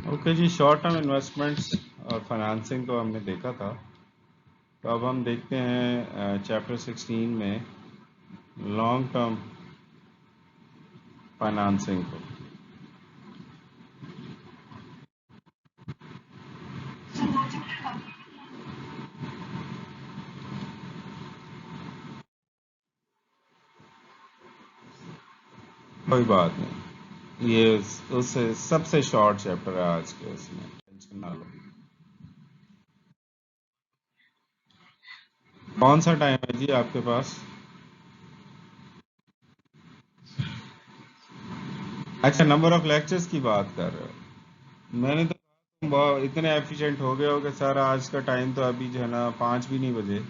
Okay जी, short term investments और financing को हमने देखा था। तो अब हम देखते हैं चैप्टर 16 में लॉन्ग टर्म फाइनेंसिंग को। कोई बात नहीं, ये उससे सबसे शॉर्ट चैप्टर है आज के, उसमें टेंशन ना लो। कौन सा टाइम है जी आपके पास? अच्छा, नंबर ऑफ लेक्चर्स की बात कर रहे हो। मैंने तो तुम बहुत इतने एफिशिएंट हो गए हो कि सर आज का टाइम तो अभी जो है ना 5 भी नहीं बजे।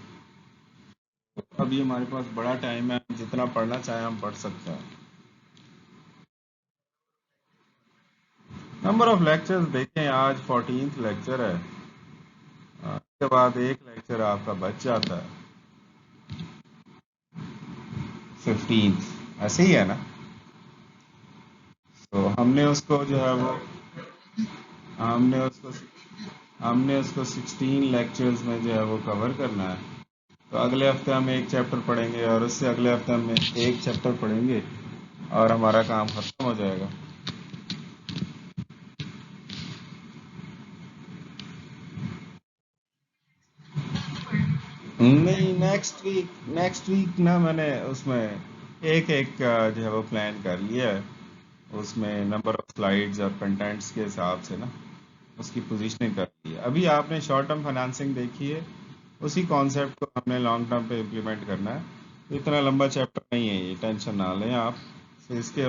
अभी हमारे पास बड़ा टाइम है, जितना पढ़ना चाहे हम पढ़ सकते हैं। नंबर ऑफ लेक्चर्स देखें, आज 14th लेक्चर है। उसके बाद एक लेक्चर आपका बच जाता है, 15th ऐसे ही है ना। तो हमने उसको जो है वो हमने उसको हमने उसको 16 लेक्चर्स में जो है वो कवर करना है। तो अगले हफ्ते हम एक चैप्टर पढ़ेंगे और उससे अगले हफ्ते हम एक चैप्टर पढ़ेंगे और हमारा काम खत्म हो जाएगा। नहीं, नेक्स्ट वीक ना मैंने उसमें एक एक जो है वो प्लान कर लिया है। उसमें नंबर ऑफ स्लाइड्स और कंटेंट्स के हिसाब से ना उसकी पोजीशनिंग कर ली है। अभी आपने शॉर्ट टर्म फाइनेंसिंग देखी है, उसी कॉन्सेप्ट को हमने लॉन्ग टर्म पे इम्प्लीमेंट करना है। तो इतना लंबा चैप्टर नहीं है ये, टेंशन ना लें आप। तो इसके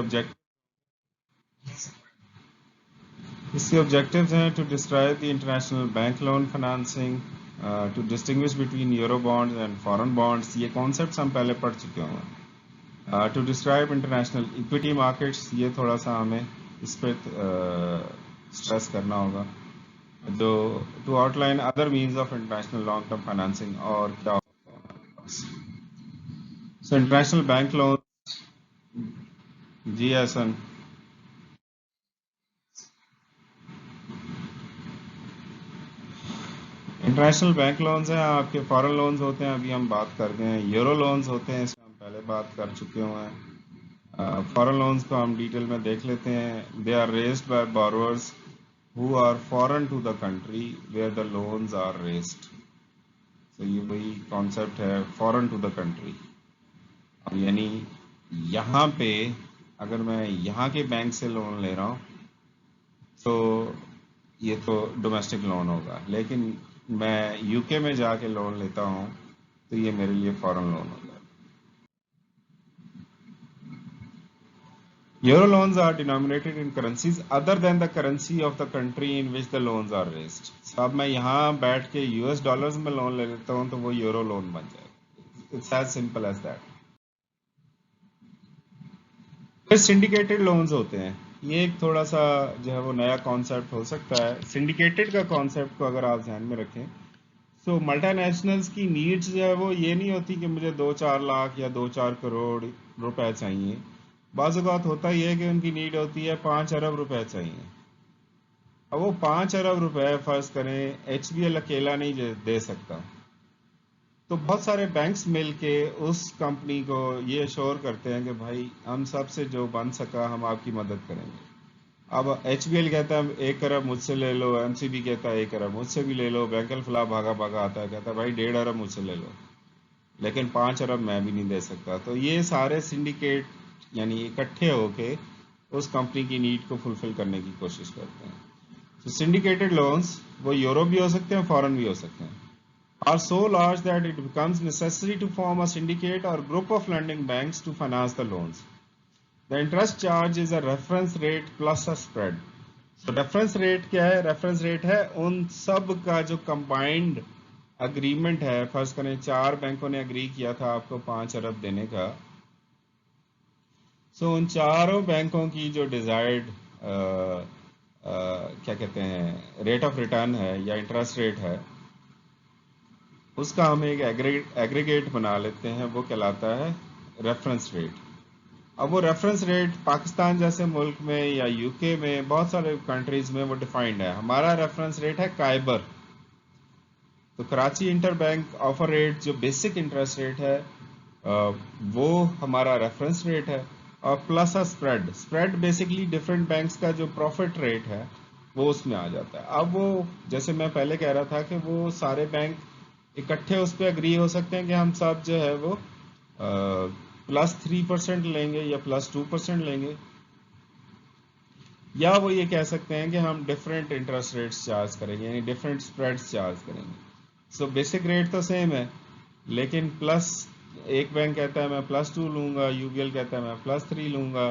ऑब्जेक्टिव्स हैं to describe the international bank loan financing, to distinguish between euro bonds and foreign bonds, ये कॉन्सेप्ट्स हम पहले पढ़ चुके हैं। To describe international equity markets, ये थोड़ा सा हमें इस पर स्ट्रेस करना होगा। जो to outline other means of international long term financing और क्या होगा। सो इंटरनेशनल बैंक लोन, जी एसन, इंटरनेशनल बैंक लोन्स हैं आपके, फॉरेन लोन्स होते हैं अभी हम बात कर रहे हैं, यूरो लोन्स होते हैं इसमें हम पहले बात कर चुके हुए हैं। फॉरेन लोन्स को हम डिटेल में देख लेते हैं। They are raised by borrowers who are foreign to the country where the loans are raised. तो ये वही कॉन्सेप्ट है, फॉरेन टू द कंट्री। यानी यहाँ पे अगर मैं यहाँ के बैंक से लोन ले रहा हूँ तो ये तो डोमेस्टिक लोन होगा, लेकिन मैं यूके में जाके लोन लेता हूँ तो ये मेरे लिए फॉरेन लोन होगा। Euro loans are denominated in currencies other than the currency of the country in which the loans are raised. अब मैं यहाँ बैठ के यूएस डॉलर्स में लोन ले लेता हूँ तो वो यूरो लोन बन जाएगा। It's as simple as that. फिर सिंडिकेटेड लोन्स होते हैं। ये एक थोड़ा सा जो है वो नया कॉन्सेप्ट हो सकता है। सिंडिकेटेड का कॉन्सेप्ट को अगर आप ध्यान में रखें, तो मल्टीनेशनल्स की नीड्स जो है वो ये नहीं होती कि मुझे 2-4 लाख या 2-4 करोड़ रुपए चाहिए। बाज़ औक़ात होता ही है कि उनकी नीड होती है 5 अरब रुपए चाहिए। अब वो 5 अरब रुपए फर्ज करें एचबीएल अकेला नहीं दे सकता, तो बहुत सारे बैंक्स मिलके उस कंपनी को ये अश्योर करते हैं कि भाई हम सब से जो बन सका हम आपकी मदद करेंगे। अब एचबीएल कहता है 1 अरब मुझसे ले लो, एमसीबी कहता है 1 अरब मुझसे भी ले लो, बैंक फला भागा भागा आता है कहता है भाई 1.5 अरब मुझसे ले लो, लेकिन 5 अरब मैं भी नहीं दे सकता। तो ये सारे सिंडिकेट यानी इकट्ठे होके उस कंपनी की नीड को फुलफिल करने की कोशिश करते हैं। तो सिंडिकेटेड लोन्स वो यूरो भी हो सकते हैं, फॉरेन भी हो सकते हैं, are so large that it becomes necessary to form a syndicate or group of lending banks to finance the loans. The interest charge is a reference rate plus a spread. So reference rate क्या है? Reference rate है उन सब का जो combined agreement है। फर्ज करें 4 बैंकों ने अग्री किया था आपको 5 अरब देने का, सो उन चारों बैंकों की जो डिजायर्ड क्या कहते हैं रेट ऑफ रिटर्न है या इंटरेस्ट रेट है, उसका हम एक एग्रीगेट बना लेते हैं, वो कहलाता है रेफरेंस रेट। अब वो रेफरेंस रेट पाकिस्तान जैसे मुल्क में या यूके में बहुत सारे कंट्रीज में वो डिफाइंड है। हमारा रेफरेंस रेट है काइबर। तो Karachi inter bank offer rate जो बेसिक इंटरेस्ट रेट है वो हमारा रेफरेंस रेट है, और plus a spread. Spread basically different banks का जो प्रॉफिट रेट है वो उसमें आ जाता है। अब वो जैसे मैं पहले कह रहा था कि वो सारे बैंक इकट्ठे उस पर अग्री हो सकते हैं कि हम सब जो है वो +3% लेंगे या +2% लेंगे, या वो ये कह सकते हैं कि हम डिफरेंट इंटरेस्ट रेट्स चार्ज करेंगे, यानी डिफरेंट स्प्रेड्स चार्ज करेंगे। सो बेसिक रेट तो सेम है, लेकिन प्लस एक बैंक कहता है मैं +2 लूंगा, यूबीएल कहता है मैं +3 लूंगा,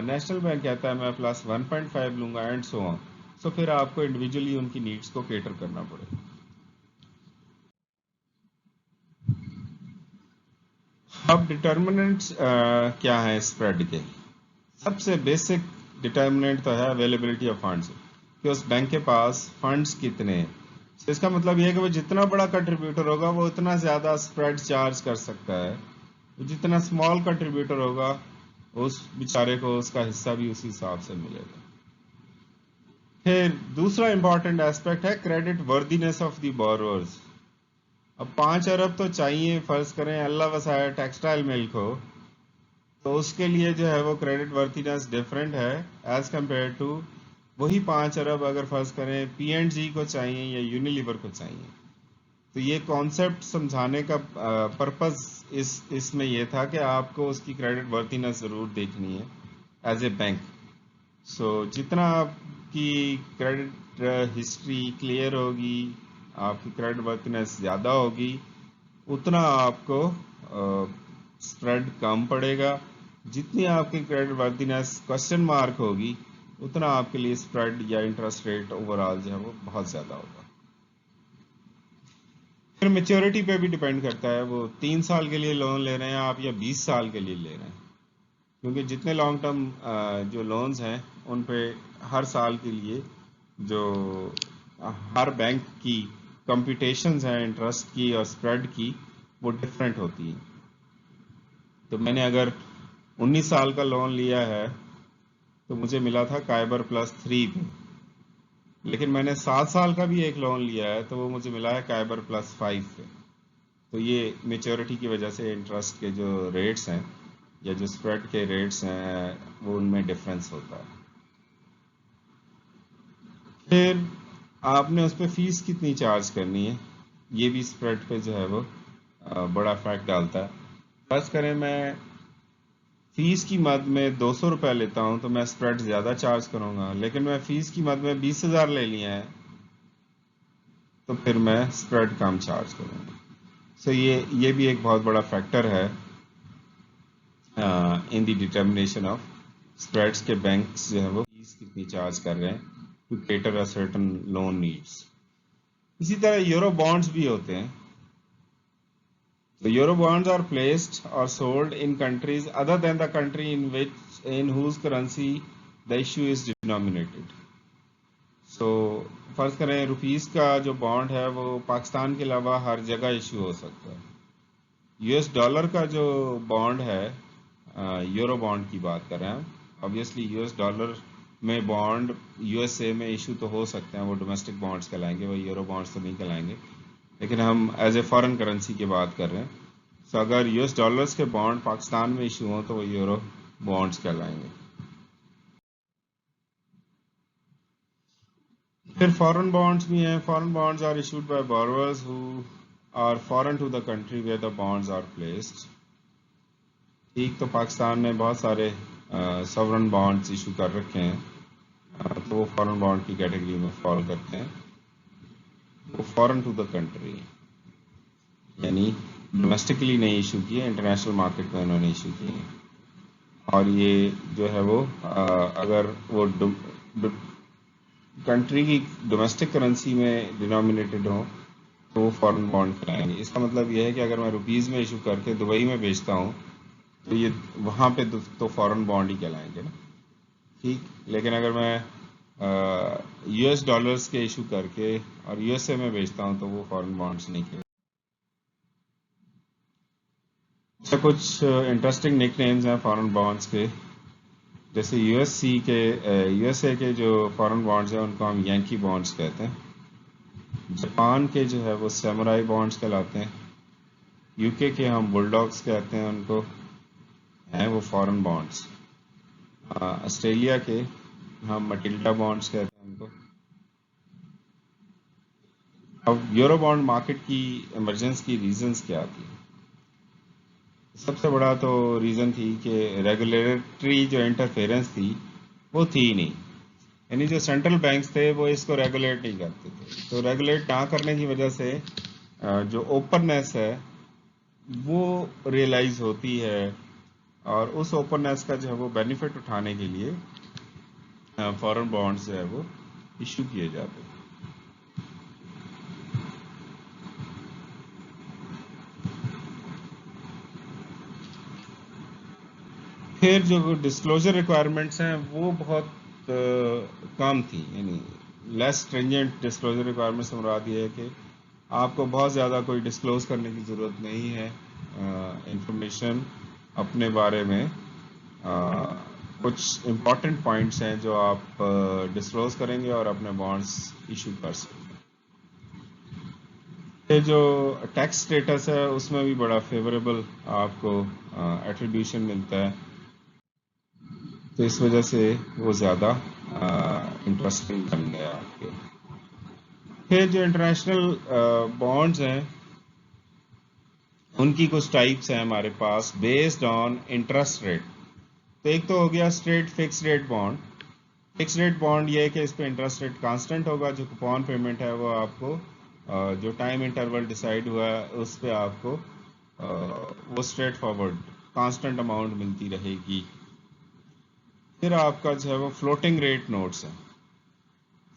नेशनल बैंक कहता है मैं +1.5 लूंगा, एंड सो ऑन। सो फिर आपको इंडिविजुअली उनकी नीड्स को केटर करना पड़ेगा। अब डिटर्मिनेंट्स क्या है स्प्रेड के? सबसे बेसिक डिटर्मिनेंट तो है अवेलेबिलिटी ऑफ फंड्स, कि उस बैंक के पास फंड्स कितने हैं। तो इसका मतलब यह है कि वो जितना बड़ा कंट्रीब्यूटर होगा वो उतना ज्यादा स्प्रेड चार्ज कर सकता है, तो जितना स्मॉल कंट्रीब्यूटर होगा उस बेचारे को उसका हिस्सा भी उसी हिसाब से मिलेगा। फिर दूसरा इंपॉर्टेंट एस्पेक्ट है credit worthiness of the borrowers. अब 5 अरब तो चाहिए, फर्ज करें अल्लाह वसाया टेक्सटाइल मिल्क हो, तो उसके लिए जो है वो क्रेडिट वर्थिनेस डिफरेंट है एज कंपेयर टू वही 5 अरब अगर फर्ज करें P&G को चाहिए या यूनिलीवर को चाहिए। तो ये कॉन्सेप्ट समझाने का पर्पस इसमें ये था कि आपको उसकी क्रेडिट वर्थिनेस ज़रूर देखनी है एज ए बैंक। सो जितना आपकी क्रेडिट हिस्ट्री क्लियर होगी, आपकी क्रेडिट वर्थिनेस ज़्यादा होगी, उतना आपको स्प्रेड कम पड़ेगा। जितनी आपकी क्रेडिट वर्दीनेस क्वेश्चन मार्क होगी, उतना आपके लिए स्प्रेड या इंटरेस्ट रेट ओवरऑल जो है वो बहुत ज़्यादा होगा। फिर मेच्योरिटी पे भी डिपेंड करता है, वो 3 साल के लिए लोन ले रहे हैं आप या 20 साल के लिए ले रहे हैं, क्योंकि जितने लॉन्ग टर्म जो लोन्स हैं उन पे हर साल के लिए जो हर बैंक की कंप्यूटेशंस हैं इंटरेस्ट की और स्प्रेड की, वो डिफरेंट होती हैं। तो मैंने अगर 19 साल का लोन लिया है तो मुझे मिला था काइबर +3 पे, लेकिन मैंने 7 साल का भी एक लोन लिया है तो वो मुझे मिला है काइबर +5 पे। तो ये मेच्योरिटी की वजह से इंटरेस्ट के जो रेट्स हैं या जो स्प्रेड के रेट्स हैं वो उनमें डिफरेंस होता है। फिर आपने उस पर फीस कितनी चार्ज करनी है, ये भी स्प्रेड पे जो है वो बड़ा फैक्ट डालता है। फर्ज करें मैं फीस की मद में 200 रुपये लेता हूं तो मैं स्प्रेड ज्यादा चार्ज करूंगा, लेकिन मैं फीस की मद में 20,000 ले लिया है तो फिर मैं स्प्रेड कम चार्ज करूंगा। सो ये भी एक बहुत बड़ा फैक्टर है in the determination of spreads के बैंक्स जो है वो फीस कितनी चार्ज कर रहे हैं to cater a certain loan needs. इसी तरह यूरो बॉन्ड्स भी होते हैं। The euro bonds are placed or sold in countries other than the country in whose currency the issue is denominated. So फर्ज करें रुपीस का जो बॉन्ड है वो पाकिस्तान के अलावा हर जगह इशू हो सकता है। US डॉलर का जो बॉन्ड है, यूरो बॉन्ड की बात कर रहे हैं, ऑब्वियसली US डॉलर में बॉन्ड USA में इशू तो हो सकते हैं, वो डोमेस्टिक बॉन्ड्स कहलाएंगे, वो यूरो बॉन्ड्स तो नहीं कहलाएंगे, लेकिन हम एज ए फॉरेन करेंसी की बात कर रहे हैं। तो अगर US डॉलर्स के बॉन्ड पाकिस्तान में इशू हो तो वो यूरो बॉन्ड्स कहलाएंगे। फिर फॉरेन बॉन्ड्स भी हैं। Foreign bonds are issued by borrowers who are foreign to the country where the bonds are placed. ठीक, तो पाकिस्तान ने बहुत सारे सॉवरेन बॉन्ड्स इशू कर रखे हैं, तो वो फॉरेन बॉन्ड की कैटेगरी में फॉल करते हैं। वो फॉरेन टू द कंट्री यानी डोमेस्टिकली नहीं इशू किए, इंटरनेशनल मार्केट में उन्होंने इशू किए। और ये जो है वो अगर वो कंट्री की डोमेस्टिक करेंसी में डिनोमिनेटेड हो तो वो फॉरेन बॉन्ड कहलाएंगे। इसका मतलब ये है कि अगर मैं रुपीस में इशू करके दुबई में बेचता हूँ तो ये वहाँ पे तो फॉरेन बॉन्ड ही कहलाएंगे ना। ठीक, लेकिन अगर मैं US डॉलर्स के इशू करके और USA में बेचता हूँ तो वो फॉरेन बॉन्ड्स नहीं कहलाएंगे। तो कुछ इंटरेस्टिंग निकनेम्स हैं फॉरेन बॉन्ड्स के, जैसे यूएसए के जो फॉरेन बॉन्ड्स हैं उनको हम यंकी बॉन्ड्स कहते हैं। जापान के जो है वो सैमुराई बॉन्ड्स कहलाते हैं। यूके के हम बुलडॉग्स कहते हैं उनको, हैं वो फॉरेन बॉन्ड्स। ऑस्ट्रेलिया के हम मटिल्डा बॉन्ड्स कहते हैं उनको। अब यूरो बॉन्ड मार्केट की इमरजेंस की रीजंस क्या थी? सबसे बड़ा तो रीज़न थी कि रेगुलेटरी जो इंटरफेरेंस थी वो थी ही नहीं, यानी जो सेंट्रल बैंक्स थे वो इसको रेगुलेट नहीं करते थे। तो रेगुलेट ना करने की वजह से जो ओपननेस है वो रियलाइज होती है, और उस ओपननेस का जो है वो बेनिफिट उठाने के लिए फॉरेन बॉन्ड्स जो है वो इशू किए जाते हैं। फिर जो डिस्क्लोजर रिक्वायरमेंट्स हैं वो बहुत कम थी, यानी लेस स्ट्रिंजेंट डिस्क्लोजर रिक्वायरमेंट्स से मुराद ये है कि आपको बहुत ज़्यादा कोई डिस्क्लोज करने की ज़रूरत नहीं है इंफॉर्मेशन अपने बारे में। कुछ इम्पॉर्टेंट पॉइंट्स हैं जो आप डिस्क्लोज करेंगे और अपने बॉन्ड्स इशू कर सकते हैं। ये जो टैक्स स्टेटस है उसमें भी बड़ा फेवरेबल आपको एट्रीब्यूशन मिलता है, तो इस वजह से वो ज़्यादा इंटरेस्टिंग बन गया आपके। फिर जो इंटरनेशनल बॉन्ड्स हैं उनकी कुछ टाइप्स हैं हमारे पास बेस्ड ऑन इंटरेस्ट रेट। तो एक तो हो गया straight fix rate bond. Fix rate bond ये है कि इस पे इंटरेस्ट रेट कांस्टेंट होगा, जो कूपन पेमेंट है वो आपको जो टाइम इंटरवल डिसाइड हुआ है उस पे आपको वो स्ट्रेट फॉरवर्ड कांस्टेंट अमाउंट मिलती रहेगी। फिर आपका जो है वो फ्लोटिंग रेट नोट्स है।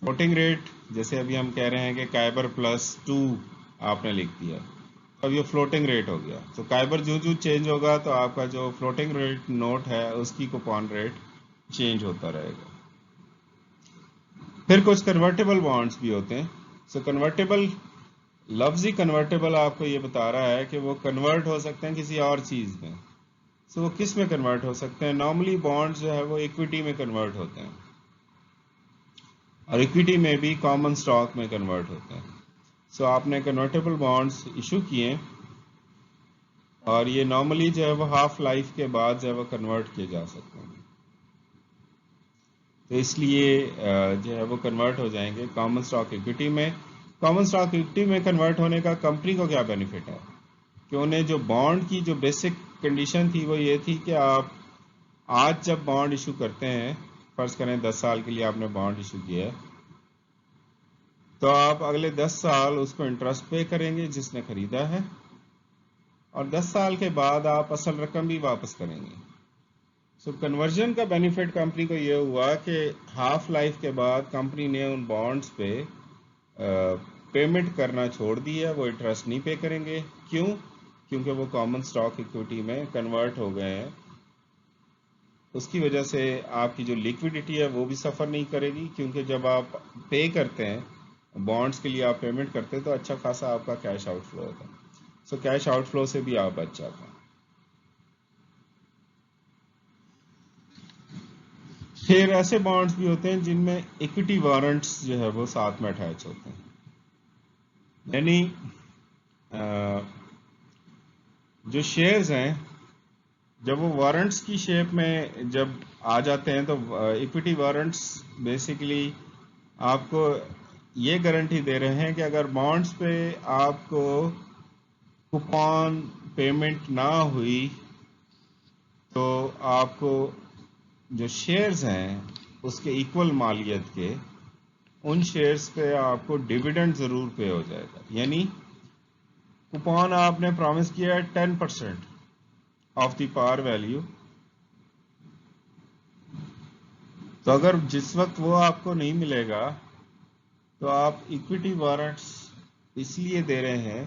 फ्लोटिंग रेट जैसे अभी हम कह रहे हैं कि काइबर +2 आपने लिख दिया, अब ये फ्लोटिंग रेट हो गया। तो काइबर जो चेंज होगा तो आपका जो फ्लोटिंग रेट नोट है उसकी कूपन रेट चेंज होता रहेगा। फिर कुछ कन्वर्टेबल बॉन्ड्स भी होते हैं। सो कन्वर्टेबल, लफ्जी कन्वर्टेबल आपको ये बता रहा है कि वो कन्वर्ट हो सकते हैं किसी और चीज़ में। सो वो किस में कन्वर्ट हो सकते हैं? नॉर्मली बॉन्ड्स जो है वो इक्विटी में कन्वर्ट होते हैं, और इक्विटी में भी कॉमन स्टॉक में कन्वर्ट होते हैं। सो आपने कन्वर्टेबल बॉन्ड्स इशू किए और ये नॉर्मली जो है वो हाफ लाइफ के बाद जो है वो कन्वर्ट किए जा सकते हैं, तो इसलिए जो है वो कन्वर्ट हो जाएंगे कॉमन स्टॉक इक्विटी में। कॉमन स्टॉक इक्विटी में कन्वर्ट होने का कंपनी को क्या बेनिफिट है कि उन्हें जो बॉन्ड की जो बेसिक कंडीशन थी वो ये थी कि आप आज जब बॉन्ड इशू करते हैं, फर्ज करें 10 साल के लिए आपने बॉन्ड इशू किया है, तो आप अगले 10 साल उसको इंटरेस्ट पे करेंगे जिसने खरीदा है, और 10 साल के बाद आप असल रकम भी वापस करेंगे। सो कन्वर्जन का बेनिफिट कंपनी को ये हुआ कि हाफ लाइफ के बाद कंपनी ने उन बॉन्ड्स पे पेमेंट करना छोड़ दिया, वो इंटरेस्ट नहीं पे करेंगे। क्यों? क्योंकि वो कॉमन स्टॉक इक्विटी में कन्वर्ट हो गए हैं। उसकी वजह से आपकी जो लिक्विडिटी है वो भी सफ़र नहीं करेगी, क्योंकि जब आप पे करते हैं बॉन्ड्स के लिए, आप पेमेंट करते हैं तो अच्छा खासा आपका कैश आउटफ्लो होता है। सो कैश आउटफ्लो से भी आप बच जाते हैं। फिर ऐसे बॉन्ड्स भी होते हैं जिनमें इक्विटी वारंट्स जो है वो साथ में अटैच होते हैं, यानी जो शेयर्स हैं जब वो वारंट्स की शेप में जब आ जाते हैं तो इक्विटी वारंट्स बेसिकली आपको ये गारंटी दे रहे हैं कि अगर बॉन्ड्स पे आपको कूपन पेमेंट ना हुई तो आपको जो शेयर्स हैं उसके इक्वल मालियत के उन शेयर्स पे आपको डिविडेंड ज़रूर पे हो जाएगा। यानी कूपन आपने प्रॉमिस किया है 10% ऑफ द पार वैल्यू, तो अगर जिस वक्त वो आपको नहीं मिलेगा तो आप इक्विटी वारंट्स इसलिए दे रहे हैं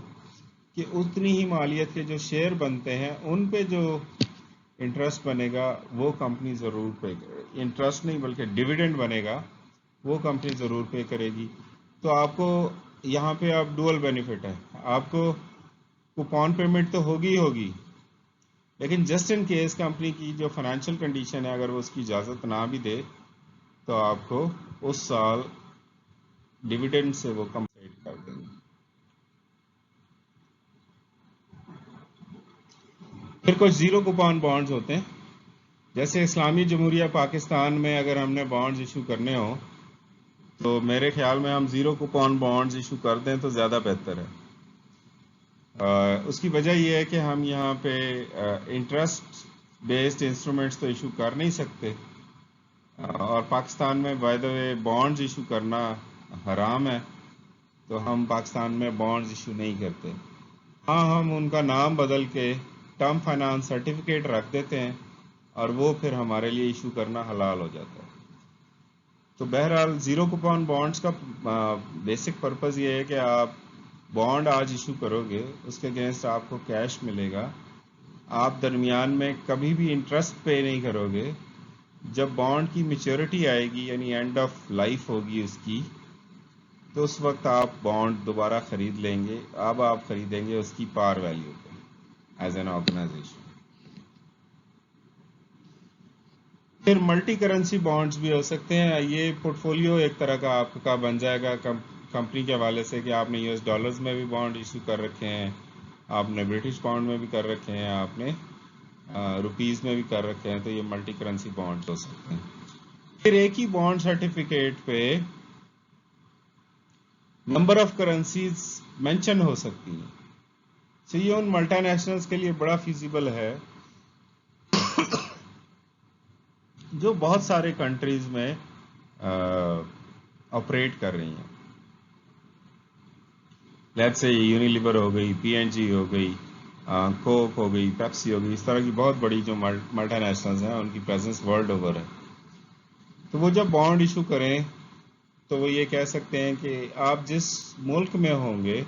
कि उतनी ही मालियत के जो शेयर बनते हैं उन पे जो इंटरेस्ट बनेगा वो कंपनी ज़रूर पे, इंटरेस्ट नहीं बल्कि डिविडेंड बनेगा वो कंपनी ज़रूर पे करेगी। तो आपको यहाँ पे आप डुअल बेनिफिट है, आपको कूपन पेमेंट तो होगी ही होगी, लेकिन जस्ट इन केस कंपनी की जो फाइनेंशियल कंडीशन है अगर वो उसकी इजाज़त ना भी दे तो आपको उस साल डिविडेंड से वो कंपेट कर देंगे। फिर कुछ जीरो कूपन बॉन्ड्स होते हैं, जैसे इस्लामी जमहूरिया पाकिस्तान में अगर हमने बॉन्ड्स इशू करने हो तो मेरे ख्याल में हम जीरो कूपन बॉन्ड्स इशू कर दें तो ज़्यादा बेहतर है। उसकी वजह यह है कि हम यहाँ पे इंटरेस्ट बेस्ड इंस्ट्रूमेंट्स तो इशू कर नहीं सकते, और पाकिस्तान में by the way bonds issue करना हराम है, तो हम पाकिस्तान में बॉन्ड्स इशू नहीं करते। हाँ, हम उनका नाम बदल के टर्म फाइनेंस सर्टिफिकेट रख देते हैं और वो फिर हमारे लिए इशू करना हलाल हो जाता है। तो बहरहाल ज़ीरो कूपन बॉन्ड्स का बेसिक पर्पज़ ये है कि आप बॉन्ड आज इशू करोगे, उसके अगेंस्ट आपको कैश मिलेगा, आप दरमियान में कभी भी इंटरेस्ट पे नहीं करोगे। जब बॉन्ड की मैच्योरिटी आएगी यानी एंड ऑफ लाइफ होगी उसकी, तो उस वक्त आप बॉन्ड दोबारा खरीद लेंगे। अब आप खरीदेंगे उसकी पार वैल्यू पे एज एन ऑर्गेनाइजेशन। फिर मल्टी करेंसी बॉन्ड्स भी हो सकते हैं। ये पोर्टफोलियो एक तरह का आपका बन जाएगा कंपनी के हवाले से कि आपने यूएस डॉलर्स में भी बॉन्ड इशू कर रखे हैं, आपने ब्रिटिश पाउंड में भी कर रखे हैं, आपने रुपीस में भी कर रखे हैं, तो ये मल्टी करेंसी बॉन्ड्स हो सकते हैं। फिर एक ही बॉन्ड सर्टिफिकेट पे नंबर ऑफ करेंसीज मेंशन हो सकती हैं। तो ये उन मल्टीनेशनल्स के लिए बड़ा फिजिबल है जो बहुत सारे कंट्रीज में ऑपरेट कर रही हैं। लेट्स से यूनिलीवर हो गई, पीएनजी हो गई, कोक हो गई, पेप्सी हो गई, इस तरह की बहुत बड़ी जो मल्टीनेशनल्स हैं उनकी प्रेजेंस वर्ल्ड ओवर है। तो वो जब बॉन्ड इशू करें तो वो ये कह सकते हैं कि आप जिस मुल्क में होंगे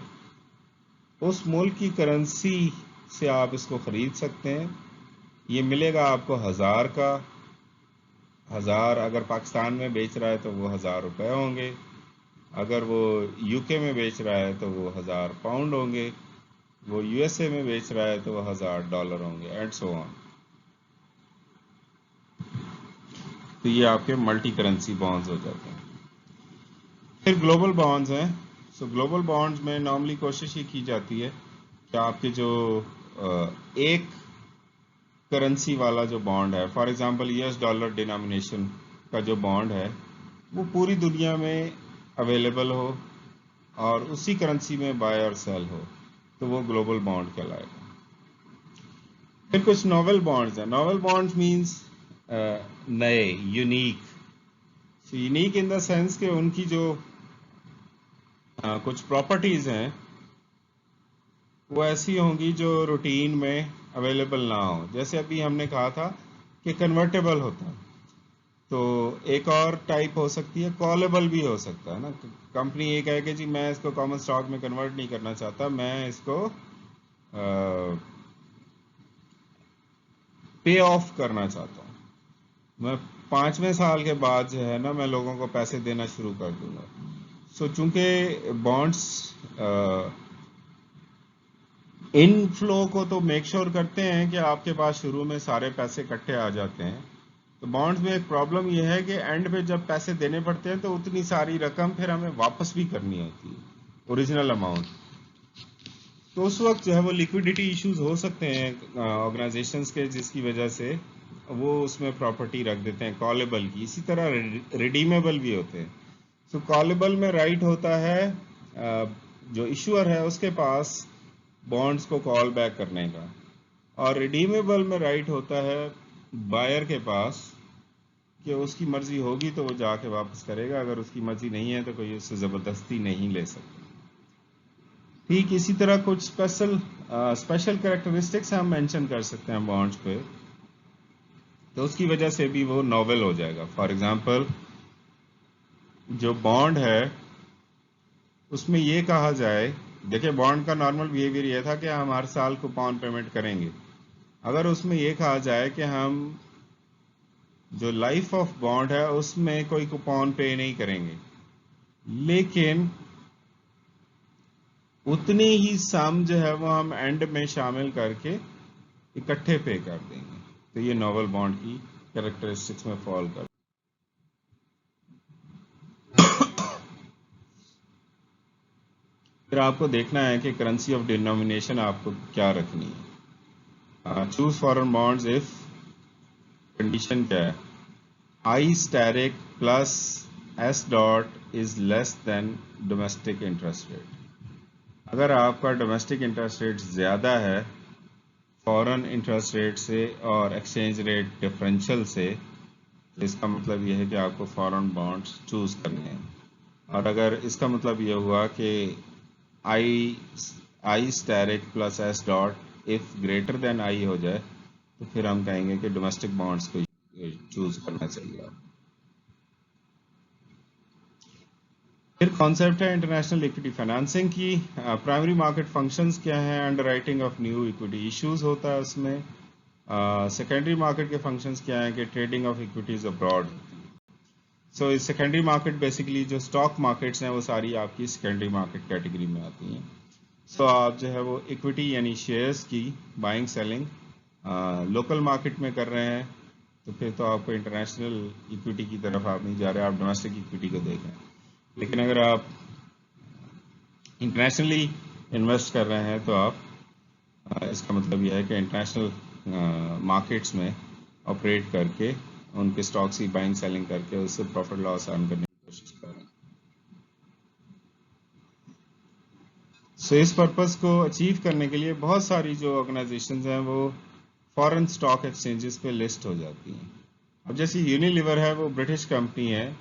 उस मुल्क की करेंसी से आप इसको खरीद सकते हैं। ये मिलेगा आपको 1000 का। 1000 अगर पाकिस्तान में बेच रहा है तो वो 1000 रुपये होंगे, अगर वो यूके में बेच रहा है तो वो 1000 पाउंड होंगे, वो यूएसए में बेच रहा है तो वो 1000 डॉलर होंगे, एंड सो ऑन। तो ये आपके मल्टी करेंसी बॉन्ड्स हो जाते हैं। फिर ग्लोबल बॉन्ड्स हैं। सो ग्लोबल बॉन्ड्स में नॉर्मली कोशिश ये की जाती है कि आपके जो एक करेंसी वाला जो बॉन्ड है, for example US dollar denomination का जो बॉन्ड है, वो पूरी दुनिया में अवेलेबल हो और उसी करेंसी में बाय और सेल हो, तो वो ग्लोबल बॉन्ड कहलाएगा। फिर कुछ नोवेल बॉन्ड्स हैं। नोवेल बॉन्ड्स मींस नए, unique. Unique in the sense कि उनकी जो कुछ प्रॉपर्टीज हैं वो ऐसी होंगी जो रूटीन में अवेलेबल ना हो। जैसे अभी हमने कहा था कि कन्वर्टेबल होता है, तो एक और टाइप हो सकती है कॉलेबल भी हो सकता है ना। कंपनी ये कहे कि जी मैं इसको कॉमन स्टॉक में कन्वर्ट नहीं करना चाहता, मैं इसको पे ऑफ करना चाहता हूँ, मैं 5वें साल के बाद जो है ना मैं लोगों को पैसे देना शुरू कर दूंगा। सो चूंकि बॉन्ड्स इनफ्लो को तो मेक श्योर करते हैं कि आपके पास शुरू में सारे पैसे इकट्ठे आ जाते हैं, तो बॉन्ड्स में एक प्रॉब्लम यह है कि एंड पे जब पैसे देने पड़ते हैं तो उतनी सारी रकम फिर हमें वापस भी करनी होती है, ओरिजिनल अमाउंट। तो उस वक्त जो है वो लिक्विडिटी इश्यूज हो सकते हैं ऑर्गेनाइजेशंस के, जिसकी वजह से वो उसमें प्रॉपर्टी रख देते हैं कॉलेबल की। इसी तरह रिडीमेबल भी होते हैं। सो कॉलेबल में राइट होता है जो इशूअर है उसके पास बॉन्ड्स को कॉल बैक करने का, और रिडीमेबल में राइट होता है बायर के पास कि उसकी मर्जी होगी तो वो जाके वापस करेगा, अगर उसकी मर्जी नहीं है तो कोई उससे ज़बरदस्ती नहीं ले सकता। ठीक इसी तरह कुछ स्पेशल कैरेक्टरिस्टिक्स हम मेंशन कर सकते हैं बॉन्ड्स पे, तो उसकी वजह से भी वो नॉवेल हो जाएगा। फॉर एग्जांपल जो बॉन्ड है उसमें ये कहा जाए, देखिए बॉन्ड का नॉर्मल बिहेवियर ये था कि हम हर साल कूपन पेमेंट करेंगे। अगर उसमें ये कहा जाए कि हम जो लाइफ ऑफ बॉन्ड है उसमें कोई कूपन पे नहीं करेंगे, लेकिन उतनी ही सम जो है वो हम एंड में शामिल करके इकट्ठे पे कर देंगे। तो ये नोबल बॉन्ड की कैरेक्टरिस्टिक्स में फॉल कर। फिर आपको देखना है कि करेंसी ऑफ डिनोमिनेशन आपको क्या रखनी है। Choose foreign bonds if condition क्या है, I asterisk plus s dot is less than domestic interest rate. अगर आपका डोमेस्टिक इंटरेस्ट रेट ज़्यादा है फॉरेन इंटरेस्ट रेट से और एक्सचेंज रेट डिफरेंशियल से, तो इसका मतलब यह है कि आपको फॉरेन बॉन्ड्स चूज करने हैं। और अगर इसका मतलब यह हुआ कि I I asterisk plus s dot if greater than I हो जाए, तो फिर हम कहेंगे कि डोमेस्टिक बॉन्ड्स को चूज करना चाहिए। फिर कॉन्सेप्ट है इंटरनेशनल इक्विटी फाइनेंसिंग की। प्राइमरी मार्केट फंक्शंस क्या हैं, underwriting of new equity issues होता है उसमें। सेकेंडरी मार्केट के फंक्शंस क्या हैं कि ट्रेडिंग ऑफ इक्विटीज अब्रॉड। सो इस सेकेंडरी मार्केट बेसिकली जो स्टॉक मार्केट्स हैं वो सारी आपकी सेकेंडरी मार्केट कैटेगरी में आती हैं। सो आप जो है वो इक्विटी यानी शेयर्स की बाइंग सेलिंग लोकल मार्केट में कर रहे हैं, तो फिर तो आपको इंटरनेशनल इक्विटी की तरफ आप नहीं जा रहे, आप डोमेस्टिक इक्विटी को देख रहे हैं। लेकिन अगर आप इंटरनेशनली इन्वेस्ट कर रहे हैं तो आप इसका मतलब यह है कि इंटरनेशनल मार्केट्स में ऑपरेट करके उनके स्टॉक्स की बाइंग सेलिंग करके उससे प्रॉफिट लॉस अर्न करने की कोशिश कर रहे हैं। सो इस पर्पस को अचीव करने के लिए बहुत सारी जो ऑर्गेनाइजेशंस हैं वो फॉरेन स्टॉक एक्सचेंजेस पे लिस्ट हो जाती हैं। अब जैसे यूनिलीवर है वो ब्रिटिश कंपनी है,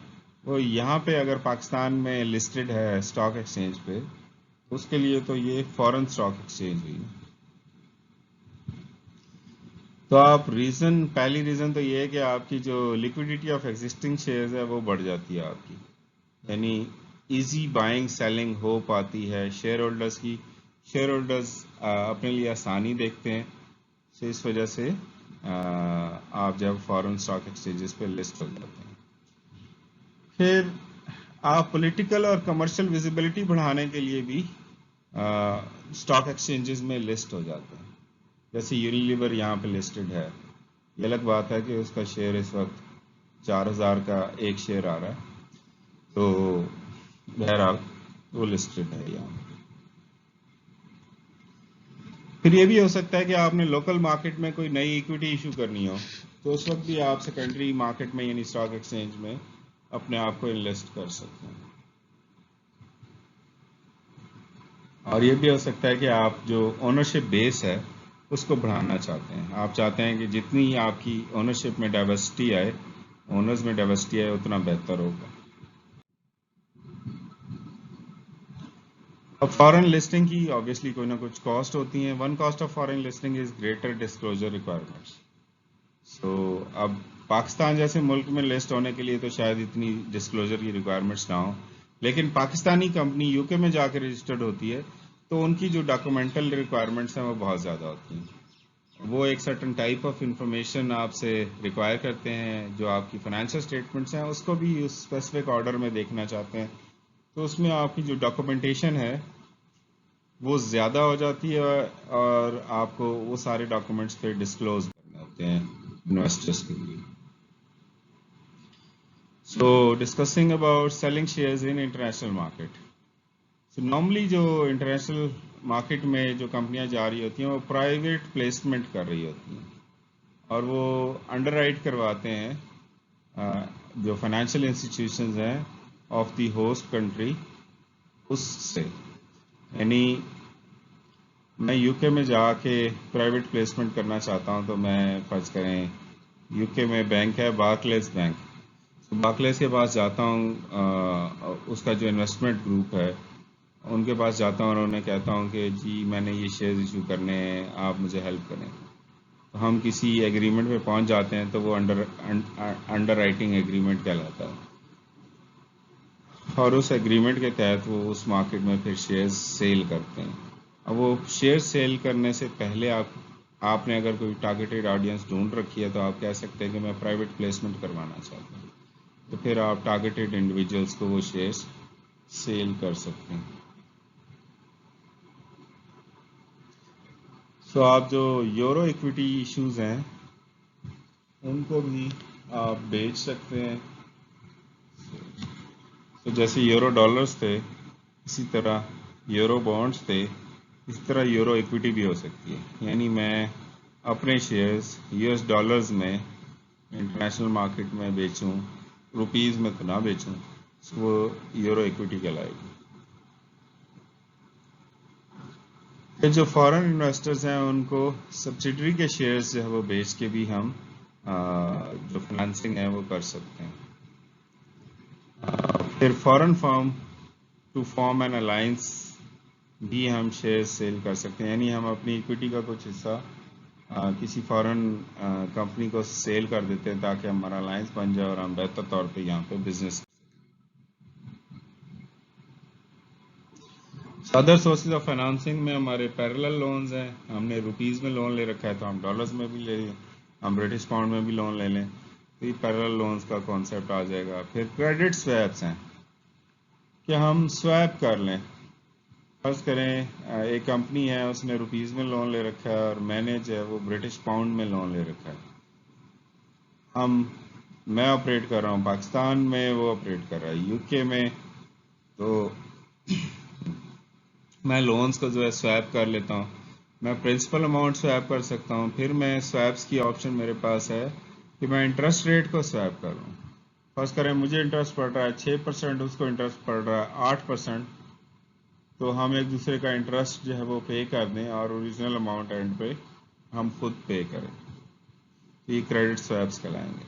वो यहाँ पे अगर पाकिस्तान में लिस्टेड है स्टॉक एक्सचेंज पे, तो उसके लिए तो ये फॉरेन स्टॉक एक्सचेंज हुई। तो आप रीजन, पहली रीजन तो ये है कि आपकी जो लिक्विडिटी ऑफ एग्जिस्टिंग शेयर्स है वो बढ़ जाती है आपकी, यानी इजी बाइंग सेलिंग हो पाती है शेयर होल्डर्स की। शेयर होल्डर्स अपने लिए आसानी देखते हैं, तो इस वजह से आप जब फॉरेन स्टॉक एक्सचेंजेस पे लिस्ट हो जाते हैं। फिर आप पॉलिटिकल और कमर्शियल विजिबिलिटी बढ़ाने के लिए भी स्टॉक एक्सचेंजेस में लिस्ट हो जाते हैं। जैसे यूनिलीवर यहाँ पे लिस्टेड है, ये अलग बात है कि उसका शेयर इस वक्त 4000 का एक शेयर आ रहा है, तो बहरहाल वो लिस्टेड है यहाँ। फिर ये भी हो सकता है कि आपने लोकल मार्केट में कोई नई इक्विटी इशू करनी हो, तो उस वक्त भी आप सेकेंडरी मार्केट में यानी स्टॉक एक्सचेंज में अपने आप को इन्वेस्ट कर सकते हैं। और ये भी हो सकता है कि आप जो ओनरशिप बेस है उसको बढ़ाना चाहते हैं, आप चाहते हैं कि जितनी आपकी ओनरशिप में डाइवर्सिटी आए, ओनर्स में डाइवर्सिटी आए, उतना बेहतर होगा। अब फॉरेन लिस्टिंग की ऑब्वियसली कोई ना कुछ कॉस्ट होती है। One cost of foreign listing is greater disclosure requirements. So अब पाकिस्तान जैसे मुल्क में लिस्ट होने के लिए तो शायद इतनी डिस्क्लोजर की रिक्वायरमेंट्स ना हो, लेकिन पाकिस्तानी कंपनी यूके में जाकर रजिस्टर्ड होती है तो उनकी जो डॉक्यूमेंटल रिक्वायरमेंट्स हैं वो बहुत ज़्यादा होती हैं। वो एक सर्टन टाइप ऑफ इंफॉर्मेशन आपसे रिक्वायर करते हैं, जो आपकी फाइनेंशियल स्टेटमेंट्स हैं उसको भी उस स्पेसिफिक ऑर्डर में देखना चाहते हैं, तो उसमें आपकी जो डॉक्यूमेंटेशन है वो ज़्यादा हो जाती है और आपको वो सारे डॉक्यूमेंट्स फिर डिस्क्लोज करने होते हैं इन्वेस्टर्स के लिए। So discussing about selling shares in international market. So normally जो इंटरनेशनल मार्केट में जो कंपनियां जा रही होती हैं वो प्राइवेट प्लेसमेंट कर रही होती हैं और वो अंडरराइट करवाते हैं जो फाइनेंशियल इंस्टीट्यूशंस हैं ऑफ द होस्ट कंट्री उससे। यानी मैं यूके में जाके प्राइवेट प्लेसमेंट करना चाहता हूं, तो मैं फर्ज करें यूके में बैंक है बार्कलेस बैंक, तो बार्कलेस के पास जाता हूं, उसका जो इन्वेस्टमेंट ग्रुप है उनके पास जाता हूं और उन्हें कहता हूं कि जी मैंने ये शेयर्स इशू करने हैं, आप मुझे हेल्प करें। तो हम किसी एग्रीमेंट पे पहुंच जाते हैं, तो वो अंडर राइटिंग एग्रीमेंट कहलाता है और उस एग्रीमेंट के तहत वो उस मार्केट में फिर शेयर्स सेल करते हैं। अब वो शेयर सेल करने से पहले आपने अगर कोई टारगेटेड ऑडियंस ढूंढ रखी है तो आप कह सकते हैं कि मैं प्राइवेट प्लेसमेंट करवाना चाहता हूँ, तो फिर आप टारगेटेड इंडिविजुअल्स को वो शेयर्स सेल कर सकते हैं। सो आप जो यूरो इक्विटी इश्यूज हैं उनको भी आप बेच सकते हैं। तो जैसे यूरो डॉलर्स थे, इसी तरह यूरो बॉन्ड्स थे, इस तरह यूरो इक्विटी भी हो सकती है। यानी मैं अपने शेयर्स यूएस डॉलर्स में इंटरनेशनल मार्केट में बेचूं, रुपीस में तो ना बेचूं, वो यूरो इक्विटी कहलाएगी। फिर जो फॉरेन इन्वेस्टर्स हैं उनको सब्सिडरी के शेयर्स जो है वो बेच के भी हम जो फाइनेंसिंग है वो कर सकते हैं। फिर foreign firm to form an alliance भी हम शेयर सेल कर सकते हैं। यानी हम अपनी इक्विटी का कुछ हिस्सा किसी फॉरेन कंपनी को सेल कर देते हैं ताकि हमारा अलायंस बन जाए और हम बेहतर तौर पे यहाँ पे business. Other sources of financing में हमारे पैरेलल लोन्स हैं। हमने रुपीस में लोन ले रखा है तो हम डॉलर्स में भी ले लें, हम ब्रिटिश पाउंड में भी लोन ले लें, तो ये पैरेलल लोन्स का कॉन्सेप्ट आ जाएगा। फिर क्रेडिट स्वैप्स हैं कि हम स्वैप कर लें। फर्ज करें एक कंपनी है, उसने रुपीस में लोन ले रखा है और मैंने जो है वो ब्रिटिश पाउंड में लोन ले रखा है। मैं ऑपरेट कर रहा हूँ पाकिस्तान में, वो ऑपरेट कर रहा है यूके में, तो मैं लोन्स को जो है स्वैप कर लेता हूँ। मैं प्रिंसिपल अमाउंट स्वैप कर सकता हूँ। फिर मैं स्वैप्स की ऑप्शन मेरे पास है कि मैं इंटरेस्ट रेट को स्वैप कर लूँ। फर्स्ट करें मुझे इंटरेस्ट पड़ रहा है 6%, उसको इंटरेस्ट पड़ रहा है 8%, तो हम एक दूसरे का इंटरेस्ट जो है वो पे कर दें और ओरिजिनल अमाउंट एंड पे हम खुद पे करें, तो ये क्रेडिट स्वैप्स कहलाएंगे।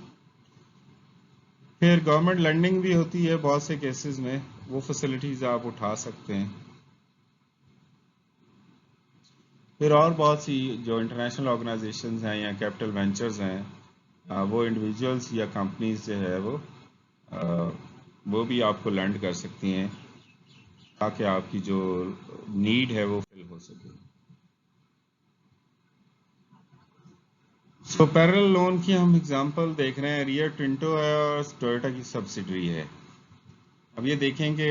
फिर गवर्नमेंट लैंडिंग भी होती है बहुत से केसेस में, वो फैसिलिटीज आप उठा सकते हैं। फिर और बहुत सी जो इंटरनेशनल ऑर्गेनाइजेशंस हैं या कैपिटल वेंचर्स हैं, वो इंडिविजुअल्स या कंपनीज जो है वो भी आपको लैंड कर सकती हैं ताकि आपकी जो नीड है वो फिल हो सके। सो पैरेलल लोन की हम एग्जांपल देख रहे हैं, रियो टिंटो है और टोयोटा की सब्सिडरी है। अब ये देखेंगे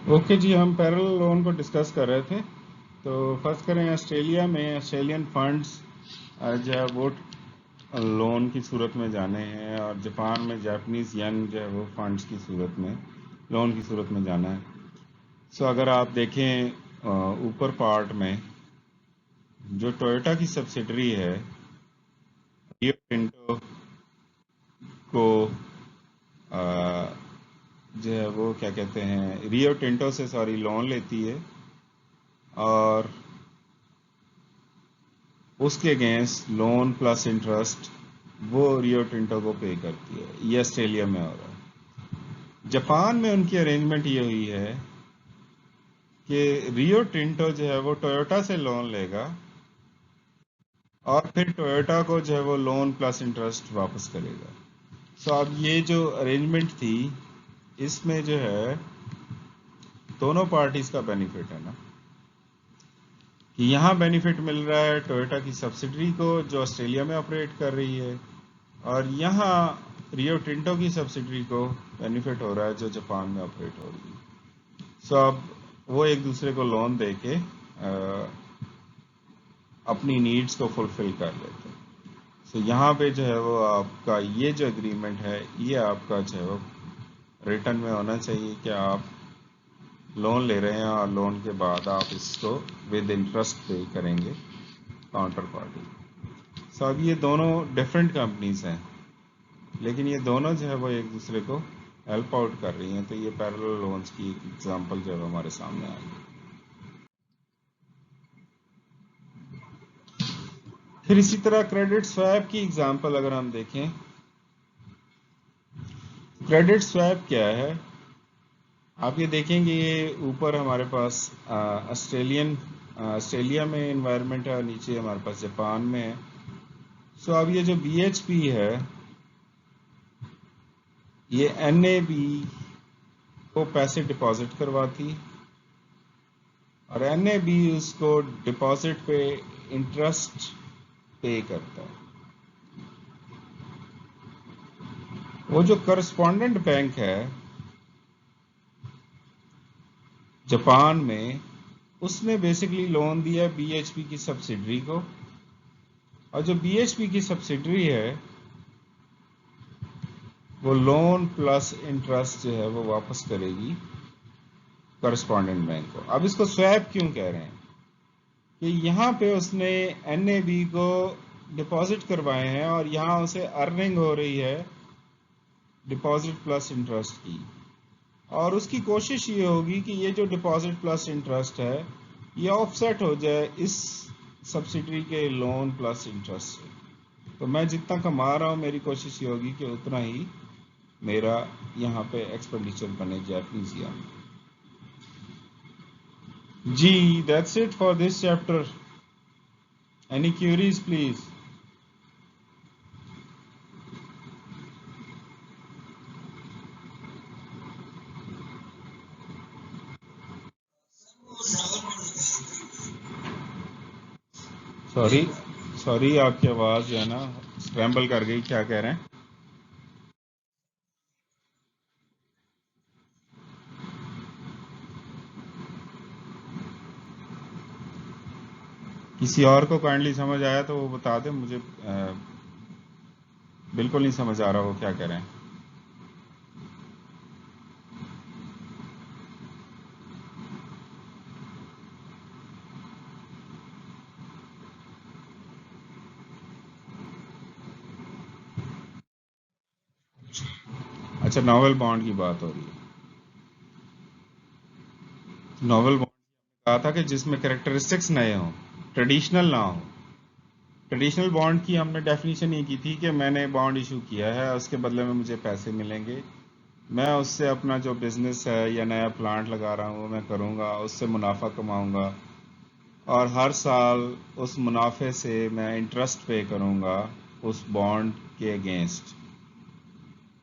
ओके जी, हम पैरेलल लोन को डिस्कस कर रहे थे। तो फर्स्ट करें ऑस्ट्रेलिया में ऑस्ट्रेलियन फंड्स जो है वो लोन की सूरत में जाने हैं, और जापान में जापानीज येन जो है वो फंड्स की सूरत में लोन की सूरत में जाना है। सो अगर आप देखें ऊपर पार्ट में जो टोयोटा की सब्सिडरी है रियो टिंटो को जो है वो क्या कहते हैं, रियो टिंटो से सॉरी लोन लेती है और उसके अगेंस्ट लोन प्लस इंटरेस्ट वो रियो टिंटो को पे करती है। ये ऑस्ट्रेलिया में हो रहा है। जापान में उनकी अरेंजमेंट ये हुई है कि रियो टिंटो जो है वो टोयोटा से लोन लेगा और फिर टोयोटा को जो है वो लोन प्लस इंटरेस्ट वापस करेगा। सो अब ये जो अरेंजमेंट थी इसमें जो है दोनों पार्टीज का बेनिफिट है ना, कि यहाँ बेनिफिट मिल रहा है टोयोटा की सब्सिडरी को जो ऑस्ट्रेलिया में ऑपरेट कर रही है, और यहाँ रियो टिंटो की सब्सिडरी को बेनिफिट हो रहा है जो जापान में ऑपरेट हो रही है। सो अब वो एक दूसरे को लोन दे के अपनी नीड्स को फुलफिल कर लेते हैं। तो यहाँ पे जो है वो आपका ये जो एग्रीमेंट है ये आपका जो है वो रिटर्न में होना चाहिए कि आप लोन ले रहे हैं और लोन के बाद आप इसको विद इंटरेस्ट पे करेंगे काउंटर पार्टी। सो अब ये दोनों डिफरेंट कंपनीज हैं, लेकिन ये दोनों जो है वो एक दूसरे को हेल्प आउट कर रही हैं। तो ये पैरेलल लोन्स की एग्जांपल जो है हमारे सामने आ गई। फिर इसी तरह क्रेडिट स्वैप की एग्जांपल अगर हम देखें, क्रेडिट स्वैप क्या है, आप ये देखेंगे ये ऊपर हमारे पास ऑस्ट्रेलिया में इन्वायरमेंट है और नीचे हमारे पास जापान में है। सो अब ये जो BHP है ये NAB को पैसे डिपॉजिट करवाती और NAB उसको डिपॉजिट पे इंटरेस्ट पे करता है। वो जो करस्पॉन्डेंट बैंक है जापान में, उसने बेसिकली लोन दिया BHP की सब्सिडरी को, और जो BHP की सब्सिडरी है वो लोन प्लस इंटरेस्ट जो है वो वापस करेगी करस्पॉन्डेंट बैंक को। अब इसको स्वैप क्यों कह रहे हैं कि यहाँ पे उसने NAB को डिपॉजिट करवाए हैं और यहाँ उसे अर्निंग हो रही है डिपॉजिट प्लस इंटरेस्ट की, और उसकी कोशिश ये होगी कि ये जो डिपॉजिट प्लस इंटरेस्ट है ये ऑफसेट हो जाए इस सब्सिडरी के लोन प्लस इंटरेस्ट से। तो मैं जितना कमा रहा हूँ मेरी कोशिश ये होगी कि उतना ही मेरा यहाँ पे एक्सपेंडिचर बने जापानीज या में। जी, that's it for this chapter. Any queries please? Sorry sorry, आपकी आवाज जो है ना स्क्रैम्बल कर गई। क्या कह रहे हैं? किसी और को काइंडली समझ आया तो वो बता दे मुझे। बिल्कुल नहीं समझ आ रहा वो क्या कह रहे हैं। अच्छा, नॉवल बॉन्ड की बात हो रही है। नॉवल बॉन्ड कहा था कि जिसमें कैरेक्टरिस्टिक्स नए हों, ट्रेडिशनल ना हो। ट्रेडिशनल बॉन्ड की हमने डेफिनेशन ये की थी कि मैंने बॉन्ड इशू किया है, उसके बदले में मुझे पैसे मिलेंगे, मैं उससे अपना जो बिजनेस है या नया प्लांट लगा रहा हूँ वो मैं करूँगा, उससे मुनाफा कमाऊँगा और हर साल उस मुनाफे से मैं इंटरेस्ट पे करूँगा उस बॉन्ड के अगेंस्ट।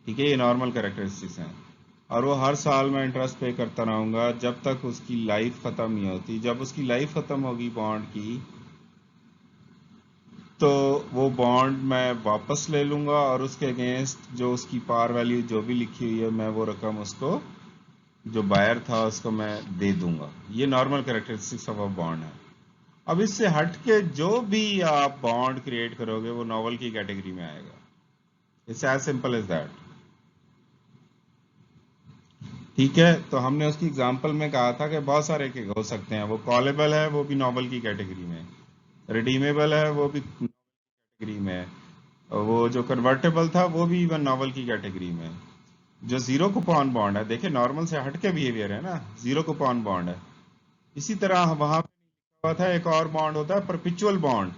ठीक है, ये नॉर्मल कैरेक्टरिस्टिक्स हैं। और वो हर साल मैं इंटरेस्ट पे करता रहूँगा जब तक उसकी लाइफ ख़त्म नहीं होती। जब उसकी लाइफ ख़त्म होगी बॉन्ड की, तो वो बॉन्ड मैं वापस ले लूँगा और उसके अगेंस्ट जो उसकी पार वैल्यू जो भी लिखी हुई है मैं वो रकम उसको, जो बायर था, उसको मैं दे दूंगा। ये normal characteristics of a bond है। अब इससे हट के जो भी आप बॉन्ड क्रिएट करोगे वो नॉवल की कैटेगरी में आएगा। It's as simple as that. ठीक है, तो हमने उसकी एग्जांपल में कहा था कि बहुत सारे के हो सकते हैं। वो कॉलेबल है वो भी नॉवल की कैटेगरी में, रिडीमेबल है वो भी कैटेगरी में, और वो जो कन्वर्टेबल था वो भी इवन नॉवल की कैटेगरी में। जो जीरो कूपन बॉन्ड है, देखिए नॉर्मल से हट के बिहेवियर है ना, जीरो कूपन बॉन्ड है। इसी तरह वहां पे था एक और बॉन्ड होता है perpetual bond.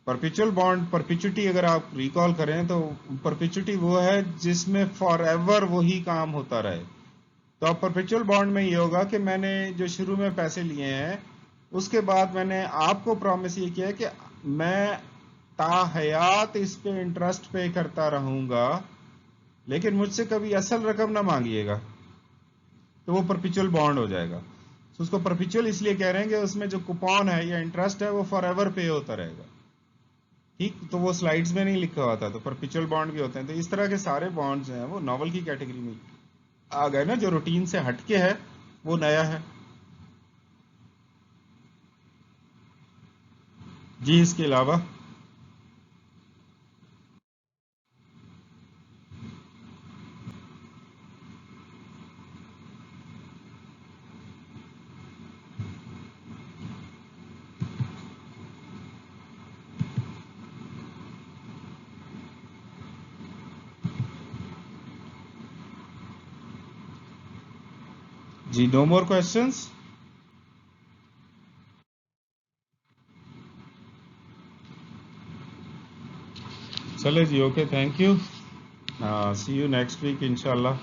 Perpetual bond, perpetuity अगर आप रिकॉल करें तो परपिचुटी वो है जिसमें फॉर एवर वही काम होता रहे। तो अब परपिचुअल बॉन्ड में ये होगा कि मैंने जो शुरू में पैसे लिए हैं उसके बाद मैंने आपको प्रॉमिस ये किया है कि मैं ताहयात इस पे इंटरेस्ट पे करता रहूंगा, लेकिन मुझसे कभी असल रकम ना मांगिएगा। तो वो परपिचुअल बॉन्ड हो जाएगा। तो उसको परपिचुअल इसलिए कह रहे हैं कि उसमें जो कूपन है या इंटरेस्ट है वो फॉर एवर पे होता रहेगा। ठीक, तो वो स्लाइड्स में नहीं लिखा हुआ था, तो परपिचुअल बॉन्ड भी होते हैं। तो इस तरह के सारे बॉन्ड्स हैं वो नॉवल की कैटेगरी में आ गए ना। जो रूटीन से हटके है वो नया है। जी इसके अलावा जी, नो मोर क्वेश्चंस। चले जी, okay, thank you. See you next week इंशाल्लाह।